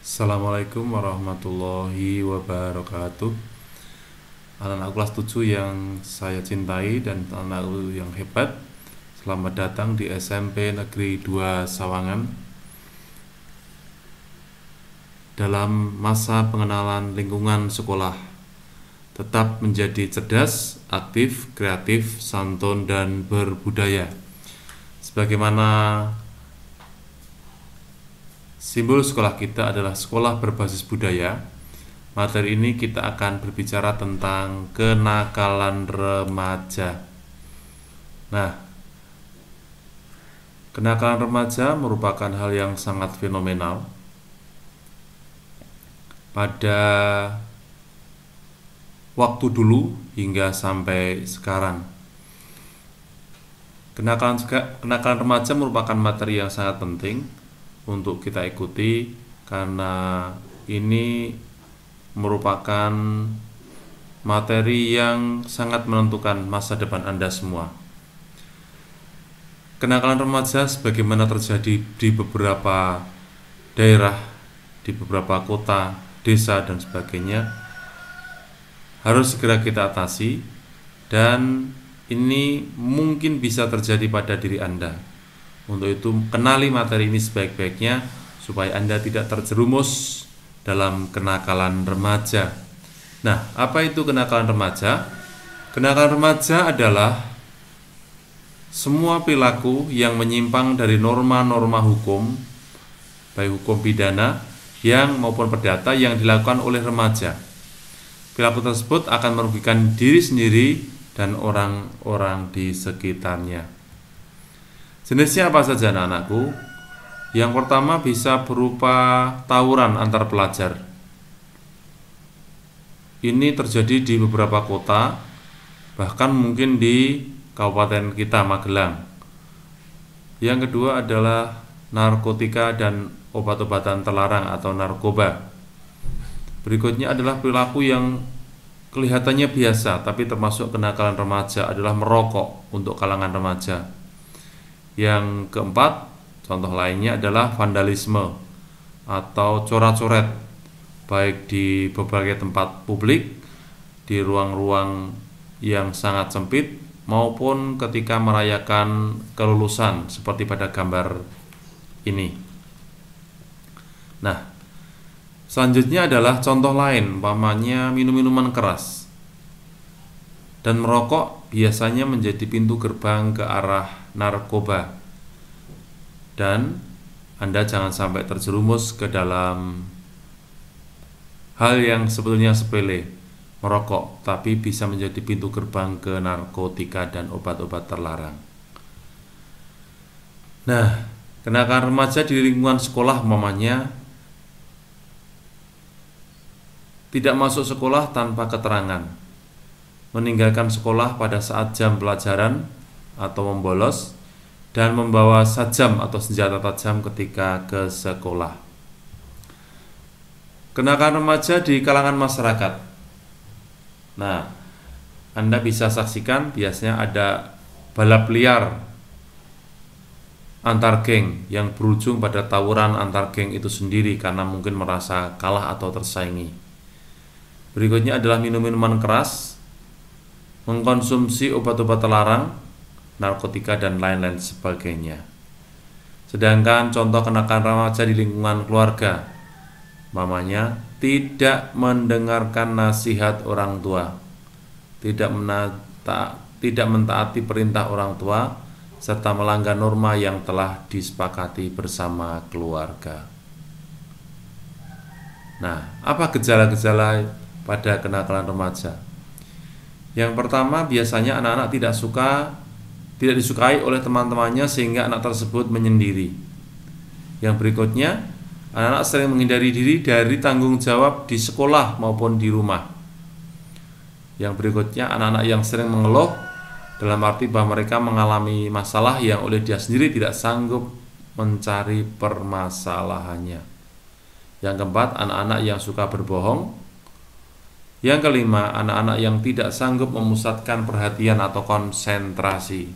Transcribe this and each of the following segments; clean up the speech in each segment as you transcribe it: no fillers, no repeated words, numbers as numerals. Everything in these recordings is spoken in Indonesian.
Assalamualaikum warahmatullahi wabarakatuh. Anak-anak kelas 7 yang saya cintai dan anak-anak yang hebat, selamat datang di SMP Negeri 2 Sawangan. Dalam masa pengenalan lingkungan sekolah, tetap menjadi cerdas, aktif, kreatif, santun, dan berbudaya. Sebagaimana simbol sekolah kita adalah sekolah berbasis budaya, materi ini kita akan berbicara tentang kenakalan remaja. Nah, kenakalan remaja merupakan hal yang sangat fenomenal pada waktu dulu hingga sampai sekarang. Kenakalan remaja merupakan materi yang sangat penting untuk kita ikuti karena ini merupakan materi yang sangat menentukan masa depan Anda semua. Kenakalan remaja sebagaimana terjadi di beberapa daerah, di beberapa kota, desa dan sebagainya harus segera kita atasi, dan ini mungkin bisa terjadi pada diri Anda. Untuk itu, kenali materi ini sebaik-baiknya supaya Anda tidak terjerumus dalam kenakalan remaja. Nah, apa itu kenakalan remaja? Kenakalan remaja adalah semua perilaku yang menyimpang dari norma-norma hukum, baik hukum pidana yang maupun perdata yang dilakukan oleh remaja. Perilaku tersebut akan merugikan diri sendiri dan orang-orang di sekitarnya. Jenisnya apa saja anak-anakku? Yang pertama bisa berupa tawuran antar pelajar. Ini terjadi di beberapa kota, bahkan mungkin di kabupaten kita Magelang. Yang kedua adalah narkotika dan obat-obatan terlarang atau narkoba. Berikutnya adalah perilaku yang kelihatannya biasa tapi termasuk kenakalan remaja adalah merokok untuk kalangan remaja. Yang keempat, contoh lainnya adalah vandalisme atau coret-coret baik di berbagai tempat publik, di ruang-ruang yang sangat sempit maupun ketika merayakan kelulusan seperti pada gambar ini. Nah, selanjutnya adalah contoh lain, umpamanya minum-minuman keras dan merokok biasanya menjadi pintu gerbang ke arah narkoba, dan Anda jangan sampai terjerumus ke dalam hal yang sebetulnya sepele, merokok, tapi bisa menjadi pintu gerbang ke narkotika dan obat-obat terlarang. Nah, kenakalan remaja di lingkungan sekolah umpamanya tidak masuk sekolah tanpa keterangan, meninggalkan sekolah pada saat jam pelajaran atau membolos, dan membawa sajam atau senjata tajam ketika ke sekolah. Kenakalan remaja di kalangan masyarakat. Nah, Anda bisa saksikan biasanya ada balap liar antar geng yang berujung pada tawuran antar geng itu sendiri karena mungkin merasa kalah atau tersaingi. Berikutnya adalah minum-minuman keras, mengkonsumsi obat-obat terlarang, narkotika dan lain-lain sebagainya. Sedangkan contoh kenakalan remaja di lingkungan keluarga, mamanya tidak mendengarkan nasihat orang tua, tidak mentaati perintah orang tua, serta melanggar norma yang telah disepakati bersama keluarga. Nah, apa gejala-gejala pada kenakalan remaja? Yang pertama, biasanya anak-anak tidak disukai oleh teman-temannya sehingga anak tersebut menyendiri. Yang berikutnya, anak-anak sering menghindari diri dari tanggung jawab di sekolah maupun di rumah. Yang berikutnya, anak-anak yang sering mengeluh dalam arti bahwa mereka mengalami masalah yang oleh dia sendiri tidak sanggup mencari permasalahannya. Yang keempat, anak-anak yang suka berbohong. Yang kelima, anak-anak yang tidak sanggup memusatkan perhatian atau konsentrasi.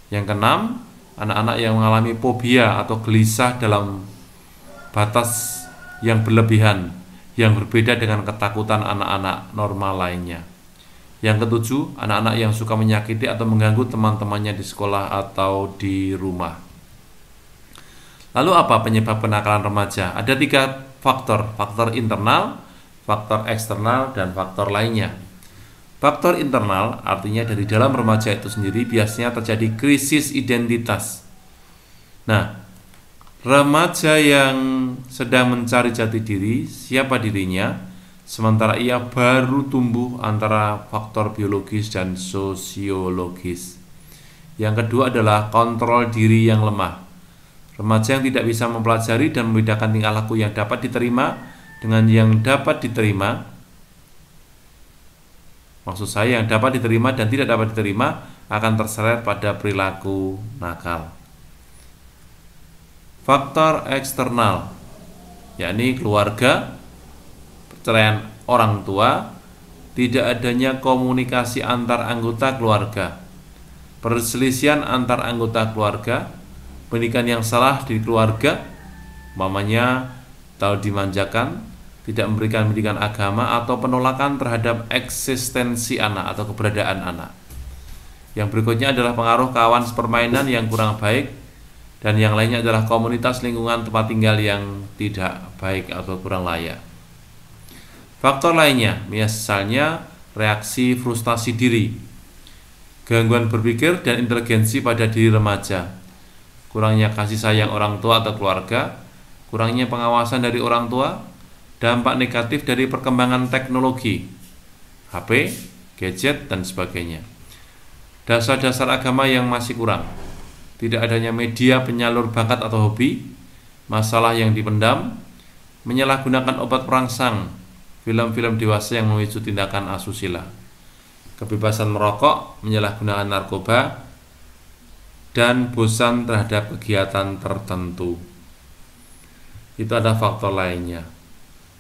Yang keenam, anak-anak yang mengalami fobia atau gelisah dalam batas yang berlebihan, yang berbeda dengan ketakutan anak-anak normal lainnya. Yang ketujuh, anak-anak yang suka menyakiti atau mengganggu teman-temannya di sekolah atau di rumah. Lalu apa penyebab kenakalan remaja? Ada 3 faktor, faktor internal, faktor eksternal, dan faktor lainnya. Faktor internal artinya dari dalam remaja itu sendiri biasanya terjadi krisis identitas. Nah, remaja yang sedang mencari jati diri, siapa dirinya, sementara ia baru tumbuh antara faktor biologis dan sosiologis. Yang kedua adalah kontrol diri yang lemah. Remaja yang tidak bisa mempelajari dan membedakan tingkah laku yang dapat diterima dengan yang dapat diterima, maksud saya yang dapat diterima dan tidak dapat diterima, akan terseret pada perilaku nakal. Faktor eksternal, yakni keluarga, perceraian orang tua, tidak adanya komunikasi antar anggota keluarga, perselisihan antar anggota keluarga, pendidikan yang salah di keluarga, mamanya terlalu dimanjakan, tidak memberikan pendidikan agama, atau penolakan terhadap eksistensi anak atau keberadaan anak. Yang berikutnya adalah pengaruh kawan sepermainan yang kurang baik, dan yang lainnya adalah komunitas lingkungan tempat tinggal yang tidak baik atau kurang layak. Faktor lainnya misalnya reaksi frustasi diri, gangguan berpikir dan inteligensi pada diri remaja, kurangnya kasih sayang orang tua atau keluarga, kurangnya pengawasan dari orang tua, dampak negatif dari perkembangan teknologi, HP, gadget, dan sebagainya. Dasar-dasar agama yang masih kurang, tidak adanya media penyalur bakat atau hobi, masalah yang dipendam, menyalahgunakan obat perangsang, film-film dewasa yang memicu tindakan asusila, kebebasan merokok, menyalahgunakan narkoba, dan bosan terhadap kegiatan tertentu. Itu ada faktor lainnya.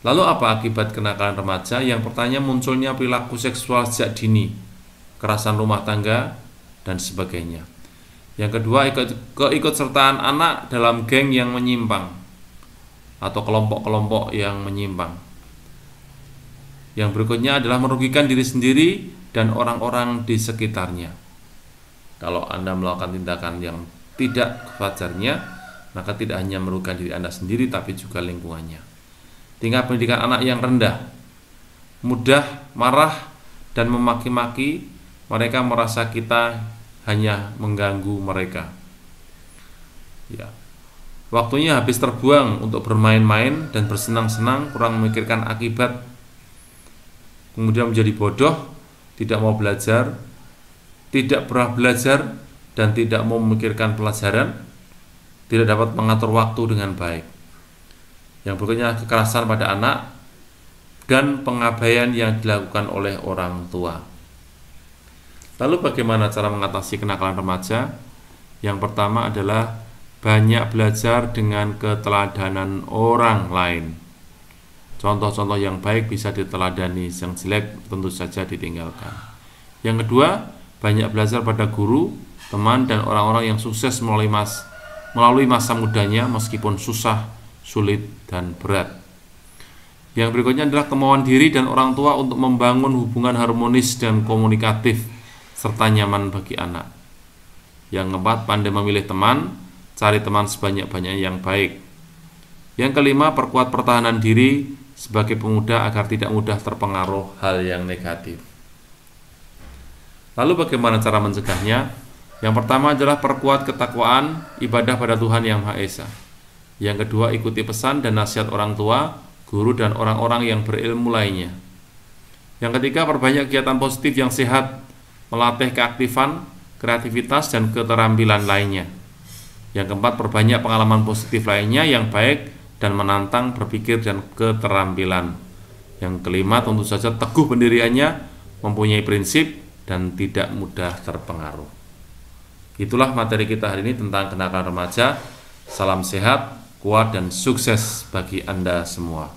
Lalu apa akibat kenakalan remaja? Yang pertama, munculnya perilaku seksual sejak dini, kekerasan rumah tangga, dan sebagainya. Yang kedua, keikutsertaan anak dalam geng yang menyimpang atau kelompok-kelompok yang menyimpang. Yang berikutnya adalah merugikan diri sendiri dan orang-orang di sekitarnya. Kalau Anda melakukan tindakan yang tidak wajarnya, maka tidak hanya merugikan diri Anda sendiri, tapi juga lingkungannya. Tingkat pendidikan anak yang rendah, mudah marah dan memaki-maki, mereka merasa kita hanya mengganggu mereka. Ya. Waktunya habis terbuang untuk bermain-main dan bersenang-senang, kurang memikirkan akibat, kemudian menjadi bodoh, tidak mau belajar, tidak pernah belajar, dan tidak mau memikirkan pelajaran, tidak dapat mengatur waktu dengan baik. Yang berikutnya kekerasan pada anak dan pengabaian yang dilakukan oleh orang tua. Lalu bagaimana cara mengatasi kenakalan remaja? Yang pertama adalah banyak belajar dengan keteladanan orang lain. Contoh-contoh yang baik bisa diteladani, yang jelek tentu saja ditinggalkan. Yang kedua, banyak belajar pada guru, teman, dan orang-orang yang sukses melalui masa mudanya meskipun susah, sulit, dan berat. Yang berikutnya adalah kemauan diri dan orang tua untuk membangun hubungan harmonis dan komunikatif serta nyaman bagi anak. Yang keempat, pandai memilih teman, cari teman sebanyak-banyaknya yang baik. Yang kelima, perkuat pertahanan diri sebagai pemuda agar tidak mudah terpengaruh hal yang negatif. Lalu bagaimana cara mencegahnya? Yang pertama adalah perkuat ketakwaan, ibadah pada Tuhan Yang Maha Esa. Yang kedua, ikuti pesan dan nasihat orang tua, guru, dan orang-orang yang berilmu lainnya. Yang ketiga, perbanyak kegiatan positif yang sehat, melatih keaktifan, kreativitas, dan keterampilan lainnya. Yang keempat, perbanyak pengalaman positif lainnya yang baik dan menantang berpikir dan keterampilan. Yang kelima, tentu saja teguh pendiriannya, mempunyai prinsip, dan tidak mudah terpengaruh. Itulah materi kita hari ini tentang kenakalan remaja. Salam sehat, kuat, dan sukses bagi Anda semua.